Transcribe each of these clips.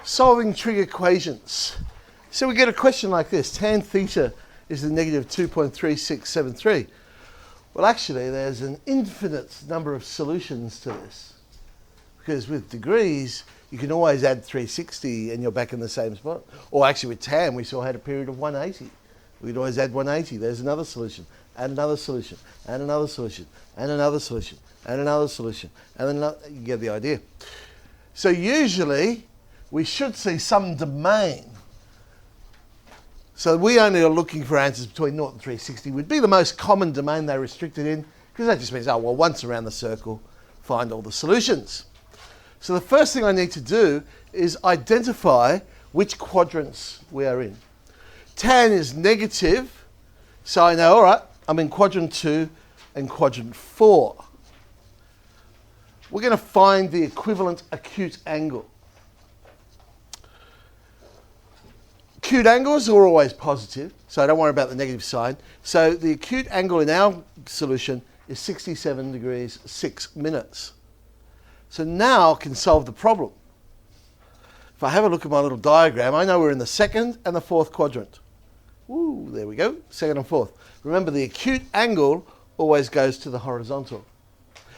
Solving trig equations. So we get a question like this. Tan theta is the negative 2.3673. Well, actually, there's an infinite number of solutions to this. Because with degrees, you can always add 360 and you're back in the same spot. Or actually with tan, we saw had a period of 180. We could always add 180. There's another solution, and another solution, and another solution, and another solution, and another solution. And then you get the idea. So usually, we should see some domain. So we only are looking for answers between 0 and 360 would be the most common domain they restricted in, because that just means, oh, well, once around the circle, find all the solutions. So the first thing I need to do is identify which quadrants we are in. Tan is negative, so I know, all right, I'm in quadrant 2 and quadrant 4. We're going to find the equivalent acute angle. Acute angles are always positive, so don't worry about the negative sign. So the acute angle in our solution is 67 degrees 6 minutes. So now I can solve the problem. If I have a look at my little diagram, I know we're in the second and the fourth quadrant. Ooh, there we go, second and fourth. Remember, the acute angle always goes to the horizontal.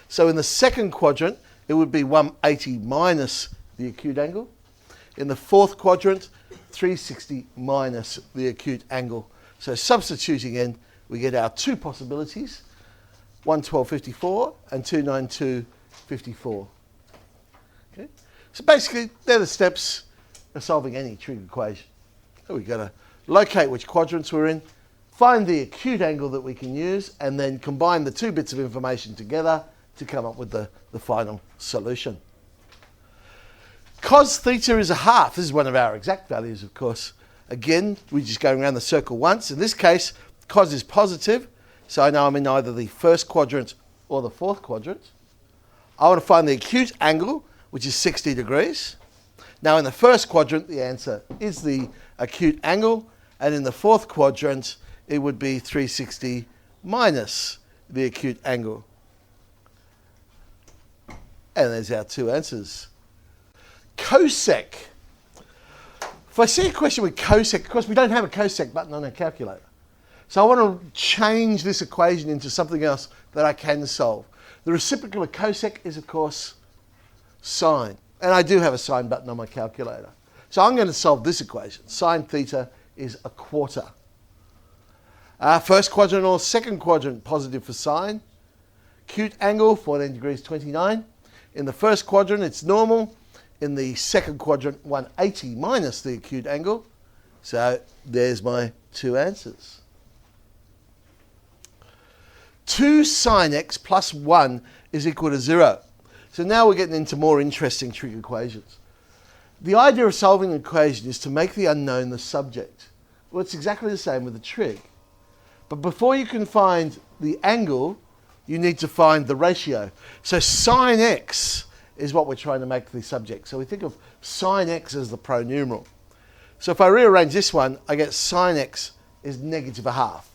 So in the second quadrant, it would be 180 minus the acute angle. In the fourth quadrant, 360 minus the acute angle. So substituting in, we get our two possibilities, 112.54 and 292.54. Okay? So basically, they're the steps of solving any trig equation. So we've got to locate which quadrants we're in, find the acute angle that we can use, and then combine the two bits of information together to come up with the final solution. Cos theta is a half. This is one of our exact values, of course. Again, we're just going around the circle once. In this case, cos is positive, so I know I'm in either the first quadrant or the fourth quadrant. I want to find the acute angle, which is 60 degrees. Now, in the first quadrant, the answer is the acute angle, and in the fourth quadrant, it would be 360 minus the acute angle. And there's our two answers. Cosec. If I see a question with cosec, of course we don't have a cosec button on our calculator. So I want to change this equation into something else that I can solve. The reciprocal of cosec is, of course, sine. And I do have a sine button on my calculator. So I'm going to solve this equation. Sine theta is a quarter. First quadrant or second quadrant, positive for sine. Acute angle, 14 degrees 29. In the first quadrant, it's normal. In the second quadrant, 180 minus the acute angle. So there's my two answers. 2 sine x plus 1 is equal to 0. So now we're getting into more interesting trig equations. The idea of solving an equation is to make the unknown the subject. Well, it's exactly the same with the trig. But before you can find the angle, you need to find the ratio. So sine x is what we're trying to make the subject. So we think of sine x as the pronumeral. So if I rearrange this one, I get sine x is negative a half.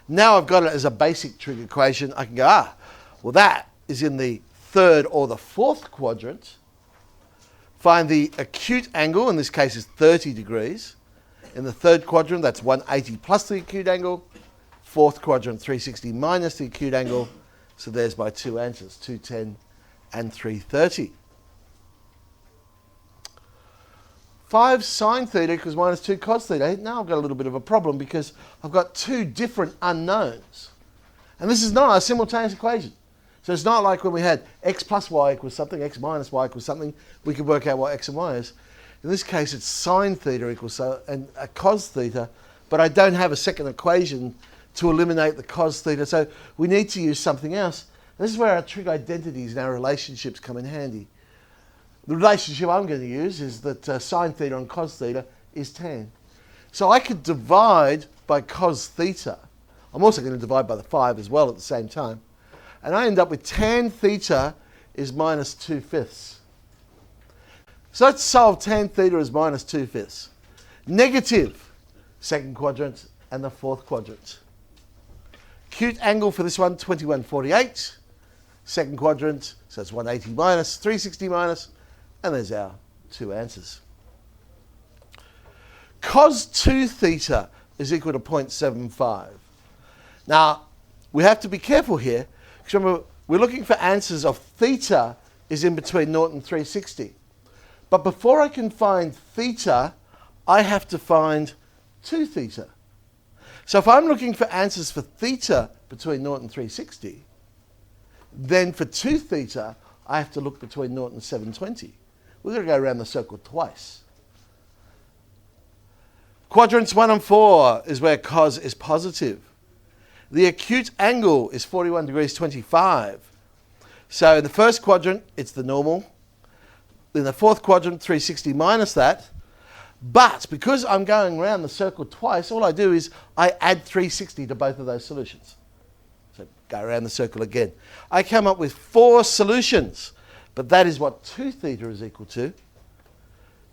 Now I've got it as a basic trig equation. I can go, well, that is in the third or the fourth quadrant. Find the acute angle, in this case is 30 degrees. In the third quadrant, that's 180 plus the acute angle. Fourth quadrant, 360 minus the acute angle. So there's my two answers, 210 and 330. 5 sine theta equals minus 2 cos theta. Now I've got a little bit of a problem because I've got two different unknowns. And this is not a simultaneous equation. So it's not like when we had x plus y equals something, x minus y equals something, we could work out what x and y is. In this case, it's sine theta equals so, and a cos theta, but I don't have a second equation to eliminate the cos theta. So we need to use something else. This is where our trig identities and our relationships come in handy. The relationship I'm going to use is that sine theta and cos theta is tan. So I could divide by cos theta. I'm also going to divide by the 5 as well at the same time. And I end up with tan theta is minus 2/5. So let's solve tan theta as minus 2/5. Negative, second quadrant and the fourth quadrant. Acute angle for this one, 21.48. Second quadrant, so it's 180 minus, 360 minus, and there's our two answers. cos 2 theta is equal to 0.75. Now, we have to be careful here, because remember, we're looking for answers of theta is in between 0 and 360. But before I can find theta, I have to find 2 theta. So if I'm looking for answers for theta between 0 and 360, then for 2 theta, I have to look between 0 and 720. We're going to go around the circle twice. Quadrants 1 and 4 is where cos is positive. The acute angle is 41 degrees 25. So in the first quadrant, it's the normal. In the fourth quadrant, 360 minus that. But because I'm going around the circle twice, all I do is I add 360 to both of those solutions. So go around the circle again. I come up with 4 solutions, but that is what 2 theta is equal to.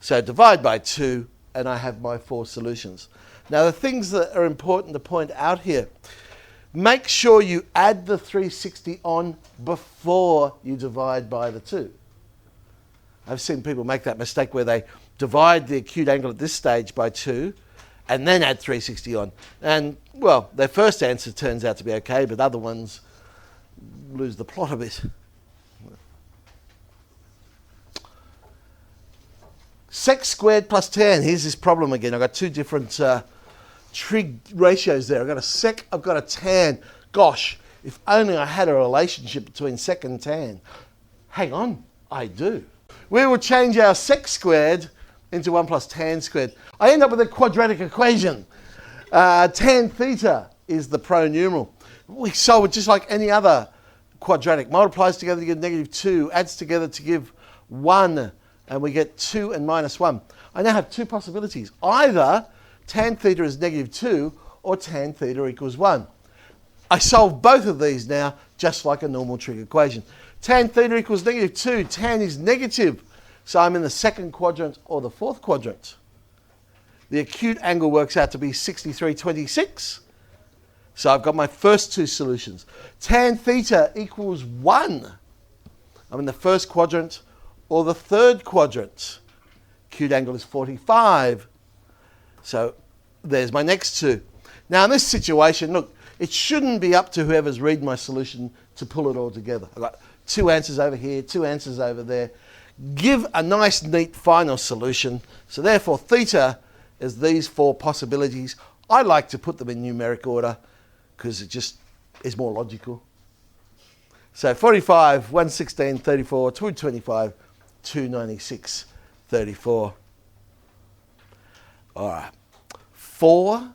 So divide by 2, and I have my 4 solutions. Now the things that are important to point out here, make sure you add the 360 on before you divide by the 2. I've seen people make that mistake where they divide the acute angle at this stage by 2 and then add 360 on. And, well, their first answer turns out to be okay, but other ones lose the plot a bit. Sec squared plus tan. Here's this problem again. I've got 2 different trig ratios there. I've got a sec, I've got a tan. Gosh, if only I had a relationship between sec and tan. Hang on, I do. We will change our sec squared into 1 plus tan squared. I end up with a quadratic equation. Tan theta is the pronumeral. We solve it just like any other quadratic. Multiplies together to give -2, adds together to give 1, and we get 2 and minus 1. I now have 2 possibilities. Either tan theta is -2 or tan theta equals 1. I solve both of these now just like a normal trig equation. Tan theta equals -2. Tan is negative, so I'm in the second quadrant or the fourth quadrant. The acute angle works out to be 63.26. So I've got my first 2 solutions. Tan theta equals 1. I'm in the first quadrant or the third quadrant. Acute angle is 45. So there's my next 2. Now in this situation, look, it shouldn't be up to whoever's reading my solution to pull it all together. I've got 2 answers over here, 2 answers over there. Give a nice, neat final solution. So therefore, theta is these 4 possibilities. I like to put them in numeric order because it just is more logical. So 45, 116, 34, 225, 296, 34. All right. 4G.